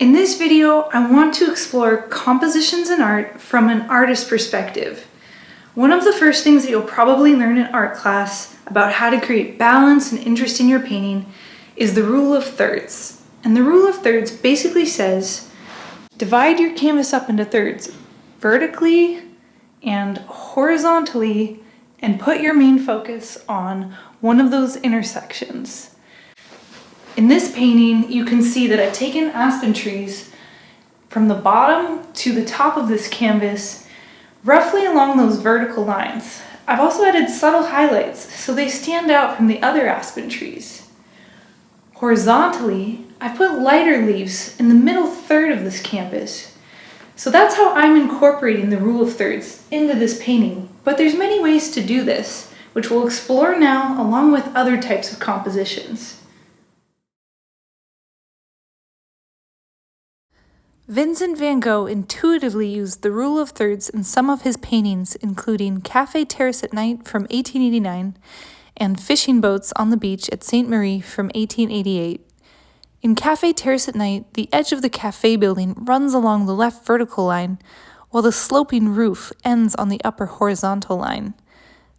In this video, I want to explore compositions in art from an artist's perspective. One of the first things that you'll probably learn in art class about how to create balance and interest in your painting is the rule of thirds. And the rule of thirds basically says, divide your canvas up into thirds vertically and horizontally, and put your main focus on one of those intersections. In this painting, you can see that I've taken aspen trees from the bottom to the top of this canvas, roughly along those vertical lines. I've also added subtle highlights so they stand out from the other aspen trees. Horizontally, I've put lighter leaves in the middle third of this canvas. So that's how I'm incorporating the rule of thirds into this painting. But there's many ways to do this, which we'll explore now along with other types of compositions. Vincent van Gogh intuitively used the rule of thirds in some of his paintings, including Café Terrace at Night from 1889 and Fishing Boats on the Beach at St. Marie from 1888. In Café Terrace at Night, the edge of the cafe building runs along the left vertical line, while the sloping roof ends on the upper horizontal line.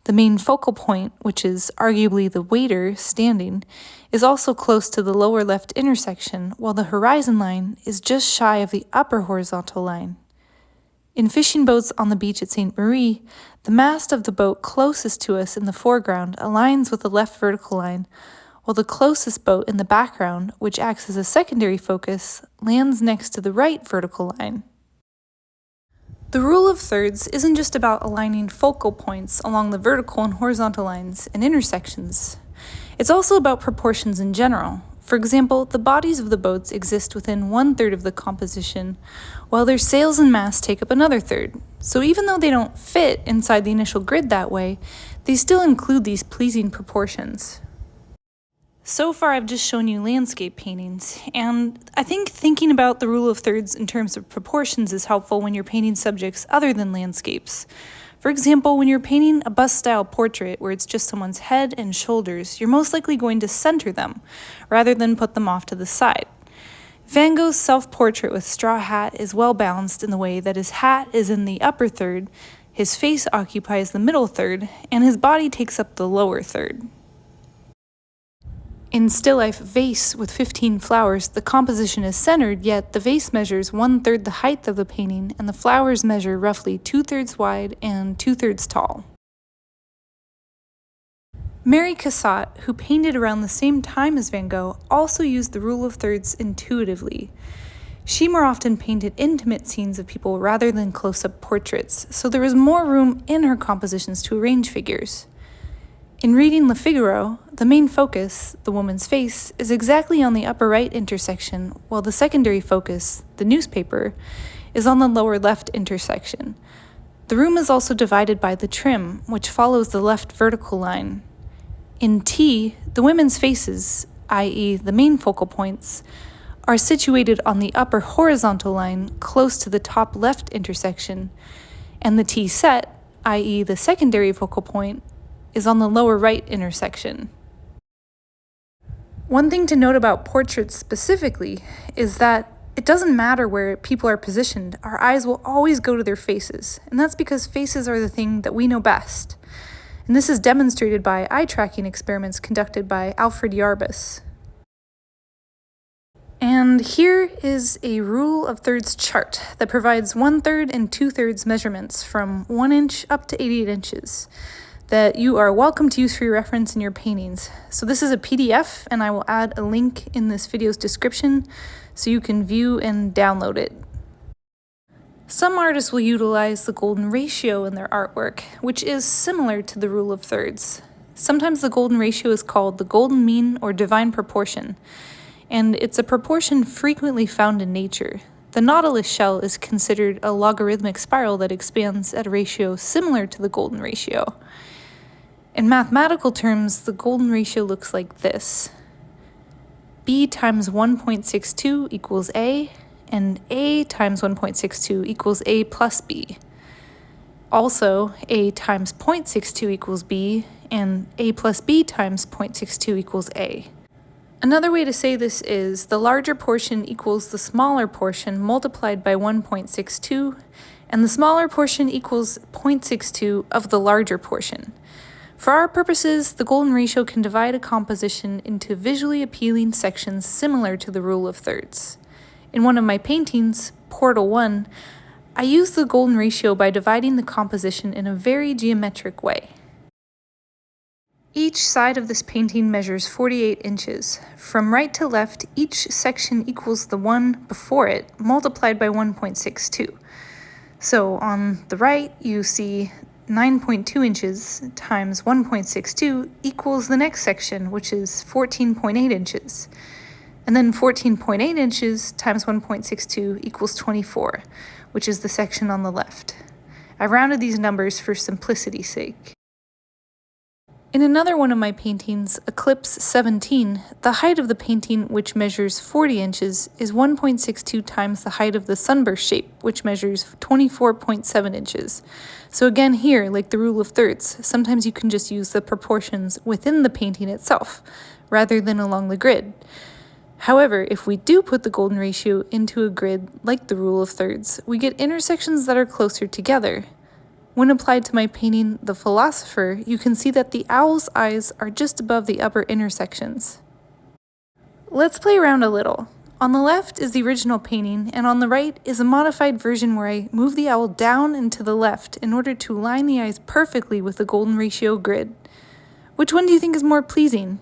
The main focal point, which is arguably the waiter standing, is also close to the lower left intersection, while the horizon line is just shy of the upper horizontal line. In Fishing Boats on the Beach at St. Marie, the mast of the boat closest to us in the foreground aligns with the left vertical line, while the closest boat in the background, which acts as a secondary focus, lands next to the right vertical line. The rule of thirds isn't just about aligning focal points along the vertical and horizontal lines and intersections. It's also about proportions in general. For example, the bodies of the boats exist within 1/3 of the composition, while their sails and masts take up another third. So even though they don't fit inside the initial grid that way, they still include these pleasing proportions. So far, I've just shown you landscape paintings, and I think thinking about the rule of thirds in terms of proportions is helpful when you're painting subjects other than landscapes. For example, when you're painting a bust-style portrait where it's just someone's head and shoulders, you're most likely going to center them, rather than put them off to the side. Van Gogh's self-portrait with straw hat is well balanced in the way that his hat is in the upper third, his face occupies the middle third, and his body takes up the lower third. In still life vase with 15 flowers, the composition is centered, yet the vase measures 1/3 the height of the painting, and the flowers measure roughly 2/3 wide and 2/3 tall. Mary Cassatt, who painted around the same time as Van Gogh, also used the rule of thirds intuitively. She more often painted intimate scenes of people rather than close-up portraits, so there was more room in her compositions to arrange figures. In reading Le Figaro, the main focus, the woman's face, is exactly on the upper right intersection, while the secondary focus, the newspaper, is on the lower left intersection. The room is also divided by the trim, which follows the left vertical line. In T, the women's faces, i.e. the main focal points, are situated on the upper horizontal line close to the top left intersection, and the T set, i.e. the secondary focal point, is on the lower right intersection. One thing to note about portraits specifically is that it doesn't matter where people are positioned, our eyes will always go to their faces, and that's because faces are the thing that we know best. And this is demonstrated by eye tracking experiments conducted by Alfred Yarbus. And here is a rule of thirds chart that provides 1/3 and 2/3 measurements from 1 inch up to 88 inches. That you are welcome to use for your reference in your paintings. So this is a PDF, and I will add a link in this video's description so you can view and download it. Some artists will utilize the golden ratio in their artwork, which is similar to the rule of thirds. Sometimes the golden ratio is called the golden mean or divine proportion, and it's a proportion frequently found in nature. The nautilus shell is considered a logarithmic spiral that expands at a ratio similar to the golden ratio. In mathematical terms, the golden ratio looks like this. B times 1.62 equals A, and A times 1.62 equals A plus B. Also, A times 0.62 equals B, and A plus B times 0.62 equals A. Another way to say this is the larger portion equals the smaller portion multiplied by 1.62, and the smaller portion equals 0.62 of the larger portion. For our purposes, the golden ratio can divide a composition into visually appealing sections similar to the rule of thirds. In one of my paintings, Portal 1, I use the golden ratio by dividing the composition in a very geometric way. Each side of this painting measures 48 inches. From right to left, each section equals the one before it, multiplied by 1.62. So on the right, you see 9.2 inches times 1.62 equals the next section, which is 14.8 inches. And then 14.8 inches times 1.62 equals 24, which is the section on the left. I rounded these numbers for simplicity's sake. In another one of my paintings, Eclipse 17, the height of the painting, which measures 40 inches, is 1.62 times the height of the sunburst shape, which measures 24.7 inches. So again here, like the rule of thirds, sometimes you can just use the proportions within the painting itself, rather than along the grid. However, if we do put the golden ratio into a grid like the rule of thirds, we get intersections that are closer together. When applied to my painting, The Philosopher, you can see that the owl's eyes are just above the upper intersections. Let's play around a little. On the left is the original painting, and on the right is a modified version where I move the owl down and to the left in order to line the eyes perfectly with the golden ratio grid. Which one do you think is more pleasing?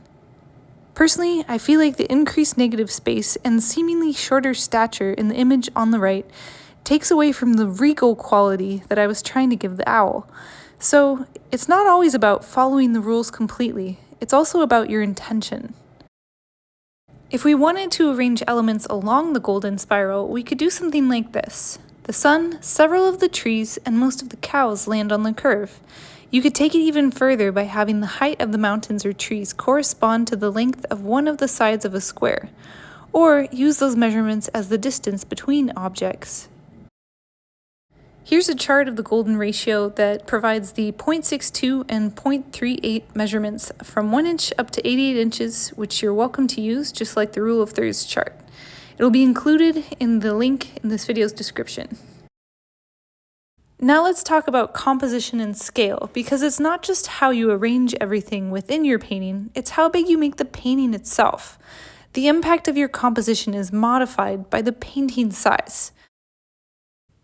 Personally, I feel like the increased negative space and seemingly shorter stature in the image on the right takes away from the regal quality that I was trying to give the owl. So it's not always about following the rules completely, it's also about your intention. If we wanted to arrange elements along the golden spiral, we could do something like this. The sun, several of the trees, and most of the cows land on the curve. You could take it even further by having the height of the mountains or trees correspond to the length of one of the sides of a square, or use those measurements as the distance between objects. Here's a chart of the golden ratio that provides the 0.62 and 0.38 measurements from 1 inch up to 88 inches, which you're welcome to use just like the rule of thirds chart. It'll be included in the link in this video's description. Now let's talk about composition and scale, because it's not just how you arrange everything within your painting, it's how big you make the painting itself. The impact of your composition is modified by the painting size.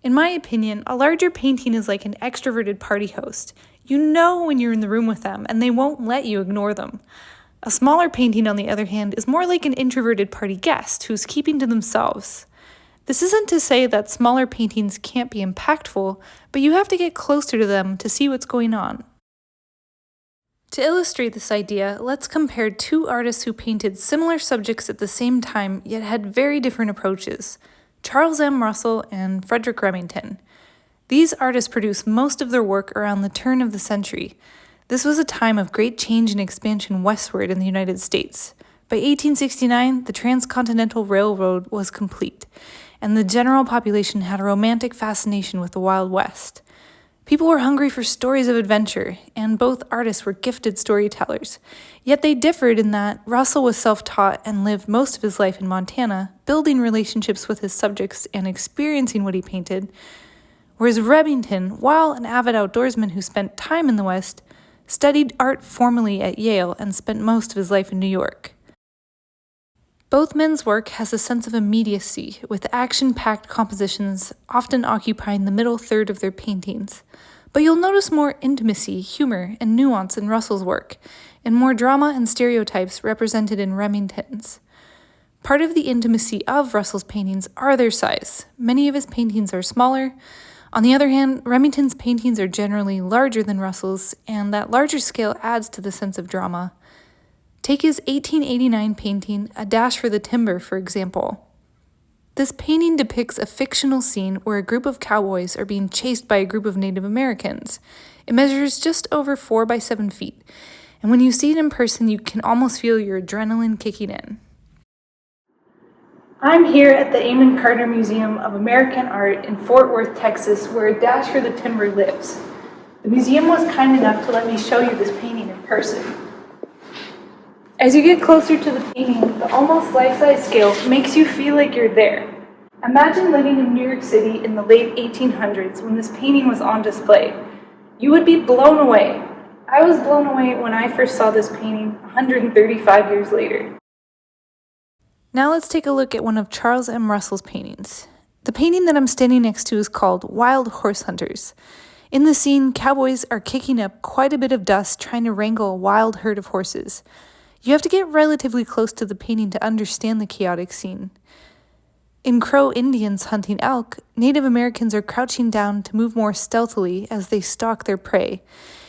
In my opinion, a larger painting is like an extroverted party host. You know when you're in the room with them, and they won't let you ignore them. A smaller painting, on the other hand, is more like an introverted party guest who's keeping to themselves. This isn't to say that smaller paintings can't be impactful, but you have to get closer to them to see what's going on. To illustrate this idea, let's compare two artists who painted similar subjects at the same time yet had very different approaches. Charles M. Russell and Frederick Remington. These artists produced most of their work around the turn of the century. This was a time of great change and expansion westward in the United States. By 1869, the Transcontinental Railroad was complete, and the general population had a romantic fascination with the Wild West. People were hungry for stories of adventure, and both artists were gifted storytellers. Yet they differed in that Russell was self-taught and lived most of his life in Montana, building relationships with his subjects and experiencing what he painted, whereas Remington, while an avid outdoorsman who spent time in the West, studied art formally at Yale and spent most of his life in New York. Both men's work has a sense of immediacy, with action-packed compositions often occupying the middle third of their paintings. But you'll notice more intimacy, humor, and nuance in Russell's work, and more drama and stereotypes represented in Remington's. Part of the intimacy of Russell's paintings are their size. Many of his paintings are smaller. On the other hand, Remington's paintings are generally larger than Russell's, and that larger scale adds to the sense of drama. Take his 1889 painting, A Dash for the Timber, for example. This painting depicts a fictional scene where a group of cowboys are being chased by a group of Native Americans. It measures just over 4 by 7 feet, and when you see it in person, you can almost feel your adrenaline kicking in. I'm here at the Amon Carter Museum of American Art in Fort Worth, Texas, where A Dash for the Timber lives. The museum was kind enough to let me show you this painting in person. As you get closer to the painting, the almost life-size scale makes you feel like you're there. Imagine living in New York City in the late 1800s when this painting was on display. You would be blown away. I was blown away when I first saw this painting 135 years later. Now let's take a look at one of Charles M. Russell's paintings. The painting that I'm standing next to is called Wild Horse Hunters. In the scene, cowboys are kicking up quite a bit of dust trying to wrangle a wild herd of horses. You have to get relatively close to the painting to understand the chaotic scene. In Crow Indians hunting elk, Native Americans are crouching down to move more stealthily as they stalk their prey.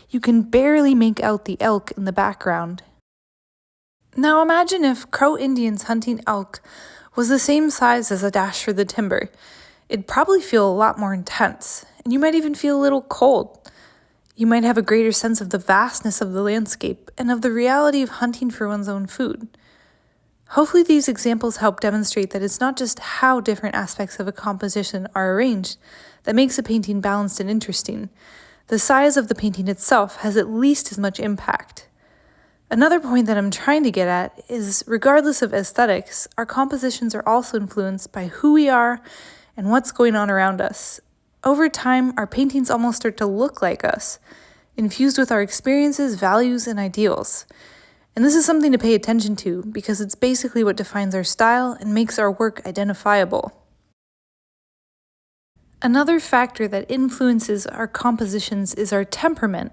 You can barely make out the elk in the background. Now imagine if Crow Indians hunting elk was the same size as a dash for the timber. It'd probably feel a lot more intense, and you might even feel a little cold. You might have a greater sense of the vastness of the landscape and of the reality of hunting for one's own food. Hopefully these examples help demonstrate that it's not just how different aspects of a composition are arranged that makes a painting balanced and interesting. The size of the painting itself has at least as much impact. Another point that I'm trying to get at is, regardless of aesthetics, our compositions are also influenced by who we are and what's going on around us. Over time, our paintings almost start to look like us, infused with our experiences, values, and ideals. And this is something to pay attention to because it's basically what defines our style and makes our work identifiable. Another factor that influences our compositions is our temperament.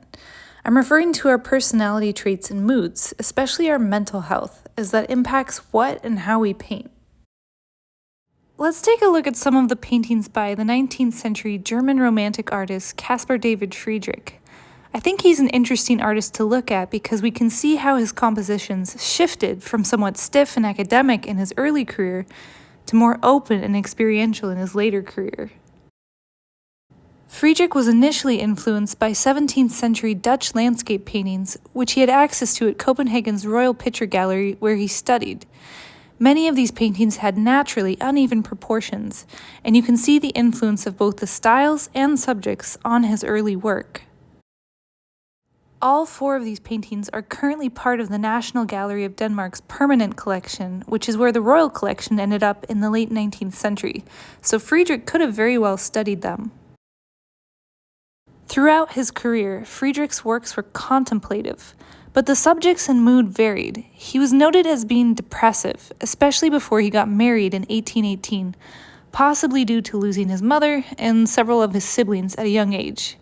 I'm referring to our personality traits and moods, especially our mental health, as that impacts what and how we paint. Let's take a look at some of the paintings by the 19th century German Romantic artist Caspar David Friedrich. I think he's an interesting artist to look at because we can see how his compositions shifted from somewhat stiff and academic in his early career to more open and experiential in his later career. Friedrich was initially influenced by 17th century Dutch landscape paintings, which he had access to at Copenhagen's Royal Picture Gallery, where he studied. Many of these paintings had naturally uneven proportions, and you can see the influence of both the styles and subjects on his early work. All 4 of these paintings are currently part of the National Gallery of Denmark's permanent collection, which is where the Royal Collection ended up in the late 19th century, so Friedrich could have very well studied them. Throughout his career, Friedrich's works were contemplative, but the subjects and mood varied. He was noted as being depressive, especially before he got married in 1818, possibly due to losing his mother and several of his siblings at a young age.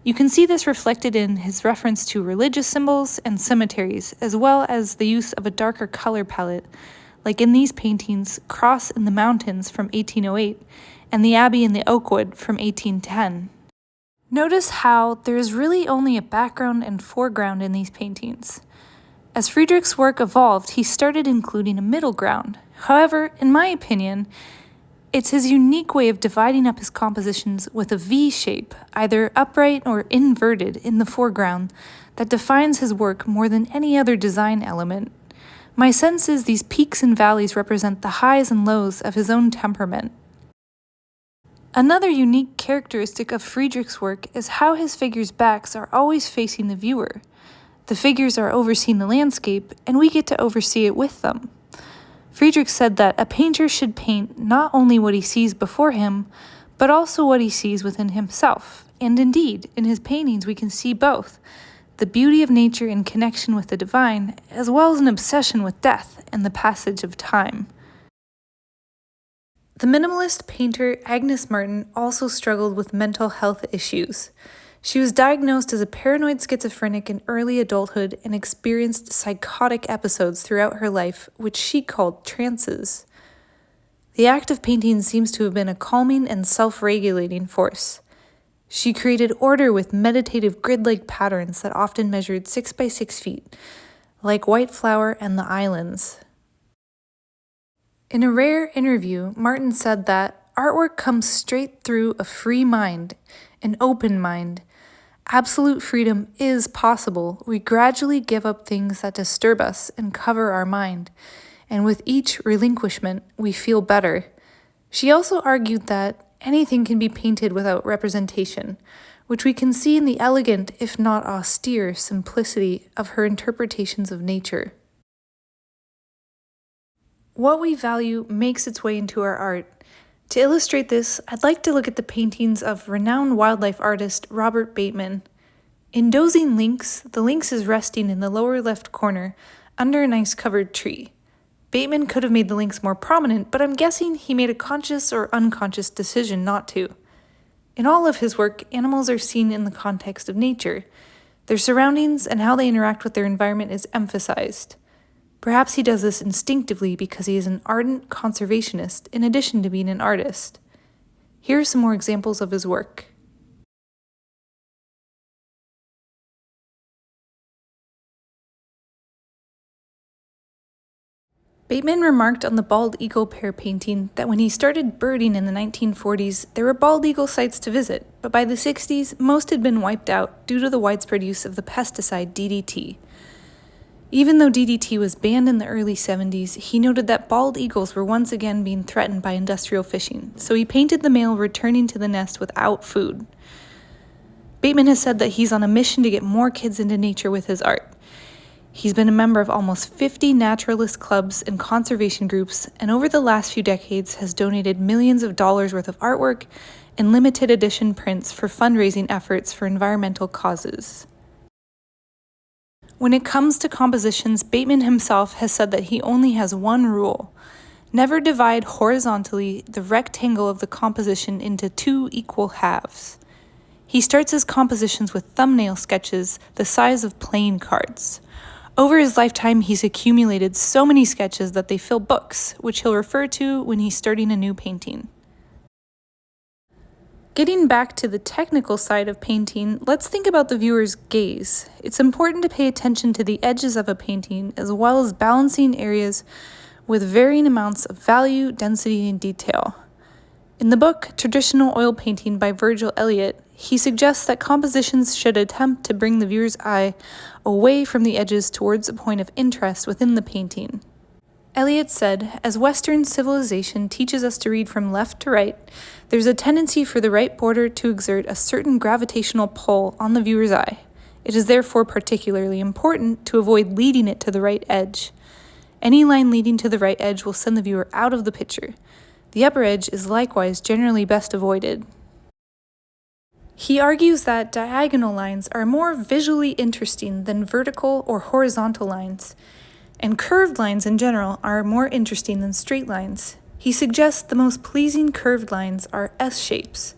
You can see this reflected in his reference to religious symbols and cemeteries, as well as the use of a darker color palette, like in these paintings, Cross in the Mountains from 1808 and The Abbey in the Oakwood from 1810. Notice how there is really only a background and foreground in these paintings. As Friedrich's work evolved, he started including a middle ground. However, in my opinion, it's his unique way of dividing up his compositions with a V shape, either upright or inverted, in the foreground, that defines his work more than any other design element. My sense is these peaks and valleys represent the highs and lows of his own temperament. Another unique characteristic of Friedrich's work is how his figures' backs are always facing the viewer. The figures are overseeing the landscape, and we get to oversee it with them. Friedrich said that a painter should paint not only what he sees before him, but also what he sees within himself. And indeed, in his paintings we can see both, the beauty of nature in connection with the divine, as well as an obsession with death and the passage of time. The minimalist painter Agnes Martin also struggled with mental health issues. She was diagnosed as a paranoid schizophrenic in early adulthood and experienced psychotic episodes throughout her life, which she called trances. The act of painting seems to have been a calming and self-regulating force. She created order with meditative grid-like patterns that often measured 6 by 6 feet, like White Flower and the Islands. In a rare interview, Martin said that artwork comes straight through a free mind, an open mind. Absolute freedom is possible. We gradually give up things that disturb us and cover our mind, and with each relinquishment, we feel better. She also argued that anything can be painted without representation, which we can see in the elegant, if not austere, simplicity of her interpretations of nature. What we value makes its way into our art. To illustrate this, I'd like to look at the paintings of renowned wildlife artist Robert Bateman. In Dozing Lynx, the lynx is resting in the lower left corner under an ice-covered tree. Bateman could have made the lynx more prominent, but I'm guessing he made a conscious or unconscious decision not to. In all of his work, animals are seen in the context of nature. Their surroundings and how they interact with their environment is emphasized. Perhaps he does this instinctively because he is an ardent conservationist in addition to being an artist. Here are some more examples of his work. Bateman remarked on the bald eagle pair painting that when he started birding in the 1940s, there were bald eagle sites to visit, but by the 60s, most had been wiped out due to the widespread use of the pesticide DDT. Even though DDT was banned in the early 70s, he noted that bald eagles were once again being threatened by industrial fishing, so he painted the male returning to the nest without food. Bateman has said that he's on a mission to get more kids into nature with his art. He's been a member of almost 50 naturalist clubs and conservation groups, and over the last few decades has donated millions of dollars worth of artwork and limited edition prints for fundraising efforts for environmental causes. When it comes to compositions, Bateman himself has said that he only has one rule: never divide horizontally the rectangle of the composition into two equal halves. He starts his compositions with thumbnail sketches the size of playing cards. Over his lifetime, he's accumulated so many sketches that they fill books, which he'll refer to when he's starting a new painting. Getting back to the technical side of painting, let's think about the viewer's gaze. It's important to pay attention to the edges of a painting, as well as balancing areas with varying amounts of value, density, and detail. In the book Traditional Oil Painting by Virgil Elliott, he suggests that compositions should attempt to bring the viewer's eye away from the edges towards a point of interest within the painting. Elliott said, as Western civilization teaches us to read from left to right, there's a tendency for the right border to exert a certain gravitational pull on the viewer's eye. It is therefore particularly important to avoid leading it to the right edge. Any line leading to the right edge will send the viewer out of the picture. The upper edge is likewise generally best avoided. He argues that diagonal lines are more visually interesting than vertical or horizontal lines, and curved lines in general are more interesting than straight lines. He suggests the most pleasing curved lines are S-shapes.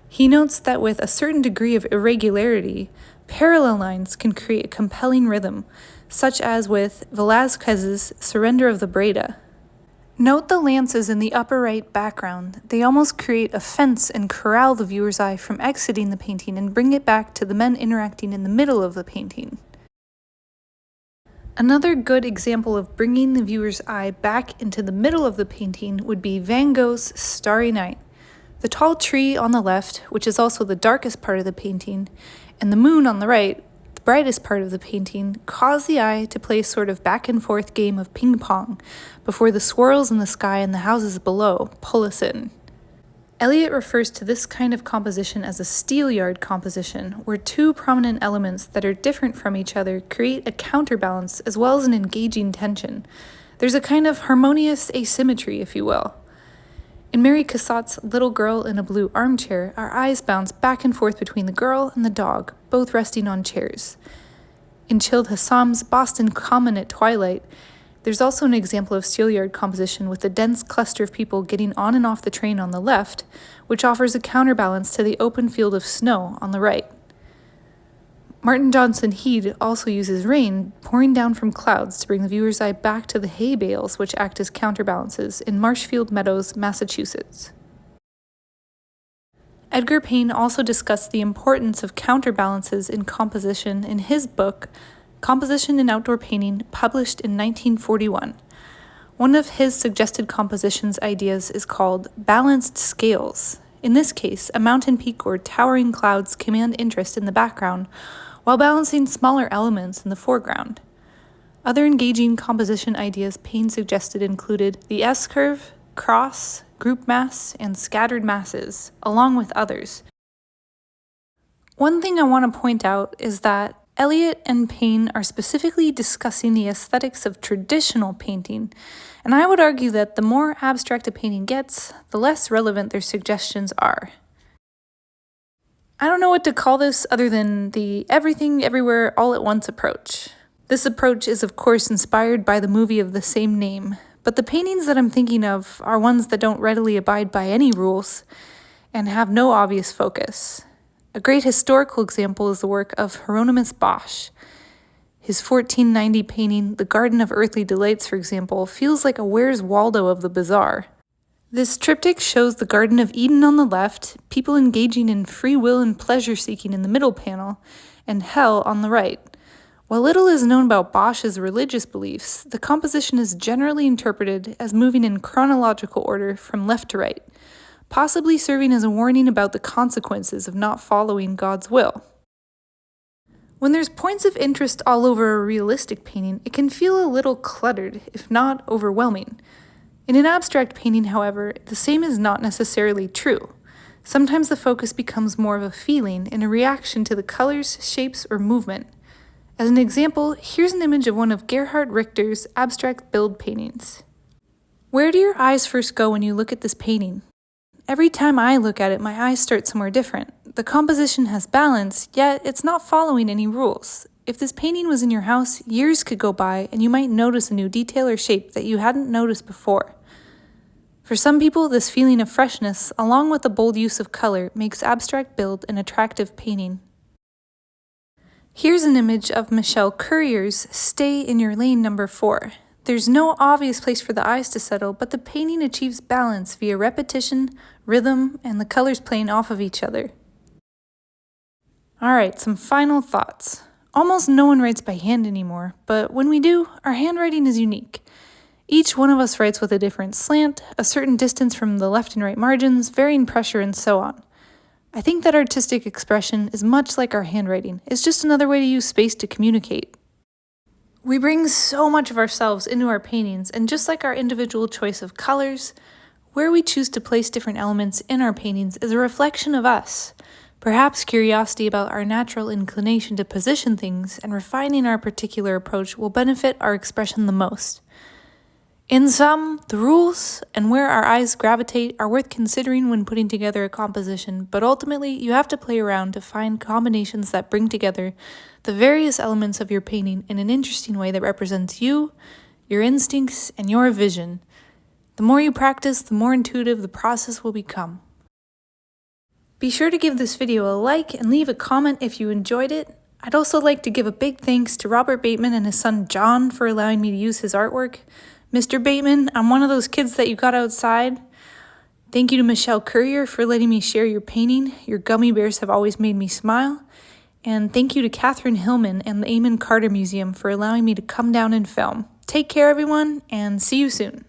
He notes that with a certain degree of irregularity, parallel lines can create a compelling rhythm, such as with Velázquez's Surrender of the Breda. Note the lances in the upper right background. They almost create a fence and corral the viewer's eye from exiting the painting and bring it back to the men interacting in the middle of the painting. Another good example of bringing the viewer's eye back into the middle of the painting would be Van Gogh's Starry Night. The tall tree on the left, which is also the darkest part of the painting, and the moon on the right, the brightest part of the painting, cause the eye to play a sort of back and forth game of ping pong before the swirls in the sky and the houses below pull us in. Elliott refers to this kind of composition as a Steelyard composition, where two prominent elements that are different from each other create a counterbalance as well as an engaging tension. There's a kind of harmonious asymmetry, if you will. In Mary Cassatt's Little Girl in a Blue Armchair, our eyes bounce back and forth between the girl and the dog, both resting on chairs. In Childe Hassam's Boston Common at Twilight, there's also an example of Steelyard composition with a dense cluster of people getting on and off the train on the left, which offers a counterbalance to the open field of snow on the right. Martin Johnson Head also uses rain pouring down from clouds to bring the viewer's eye back to the hay bales, which act as counterbalances in Marshfield Meadows, Massachusetts. Edgar Payne also discussed the importance of counterbalances in composition in his book, Composition in Outdoor Painting, published in 1941. One of his suggested compositions ideas is called balanced scales. In this case, a mountain peak or towering clouds command interest in the background, while balancing smaller elements in the foreground. Other engaging composition ideas Payne suggested included the S-curve, cross, group mass, and scattered masses, along with others. One thing I want to point out is that Eliot and Payne are specifically discussing the aesthetics of traditional painting, and I would argue that the more abstract a painting gets, the less relevant their suggestions are. I don't know what to call this other than the everything, everywhere, all at once approach. This approach is of course inspired by the movie of the same name, but the paintings that I'm thinking of are ones that don't readily abide by any rules and have no obvious focus. A great historical example is the work of Hieronymus Bosch. His 1490 painting, The Garden of Earthly Delights, for example, feels like a Where's Waldo of the bizarre. This triptych shows the Garden of Eden on the left, people engaging in free will and pleasure-seeking in the middle panel, and hell on the right. While little is known about Bosch's religious beliefs, the composition is generally interpreted as moving in chronological order from left to right, possibly serving as a warning about the consequences of not following God's will. When there's points of interest all over a realistic painting, it can feel a little cluttered, if not overwhelming. In an abstract painting, however, the same is not necessarily true. Sometimes the focus becomes more of a feeling and a reaction to the colors, shapes, or movement. As an example, here's an image of one of Gerhard Richter's abstract build paintings. Where do your eyes first go when you look at this painting? Every time I look at it, my eyes start somewhere different. The composition has balance, yet it's not following any rules. If this painting was in your house, years could go by and you might notice a new detail or shape that you hadn't noticed before. For some people, this feeling of freshness, along with the bold use of color, makes abstract build an attractive painting. Here's an image of Michelle Currier's Stay in Your Lane No. 4. There's no obvious place for the eyes to settle, but the painting achieves balance via repetition, rhythm, and the colors playing off of each other. Alright, some final thoughts. Almost no one writes by hand anymore, but when we do, our handwriting is unique. Each one of us writes with a different slant, a certain distance from the left and right margins, varying pressure, and so on. I think that artistic expression is much like our handwriting. It's just another way to use space to communicate. We bring so much of ourselves into our paintings, and just like our individual choice of colors, where we choose to place different elements in our paintings is a reflection of us. Perhaps curiosity about our natural inclination to position things and refining our particular approach will benefit our expression the most. In sum, the rules and where our eyes gravitate are worth considering when putting together a composition, but ultimately you have to play around to find combinations that bring together the various elements of your painting in an interesting way that represents you, your instincts, and your vision. The more you practice, the more intuitive the process will become. Be sure to give this video a like and leave a comment if you enjoyed it. I'd also like to give a big thanks to Robert Bateman and his son John for allowing me to use his artwork. Mr. Bateman, I'm one of those kids that you got outside. Thank you to Michelle Currier for letting me share your painting. Your gummy bears have always made me smile. And thank you to Catherine Hillman and the Eamon Carter Museum for allowing me to come down and film. Take care, everyone, and see you soon.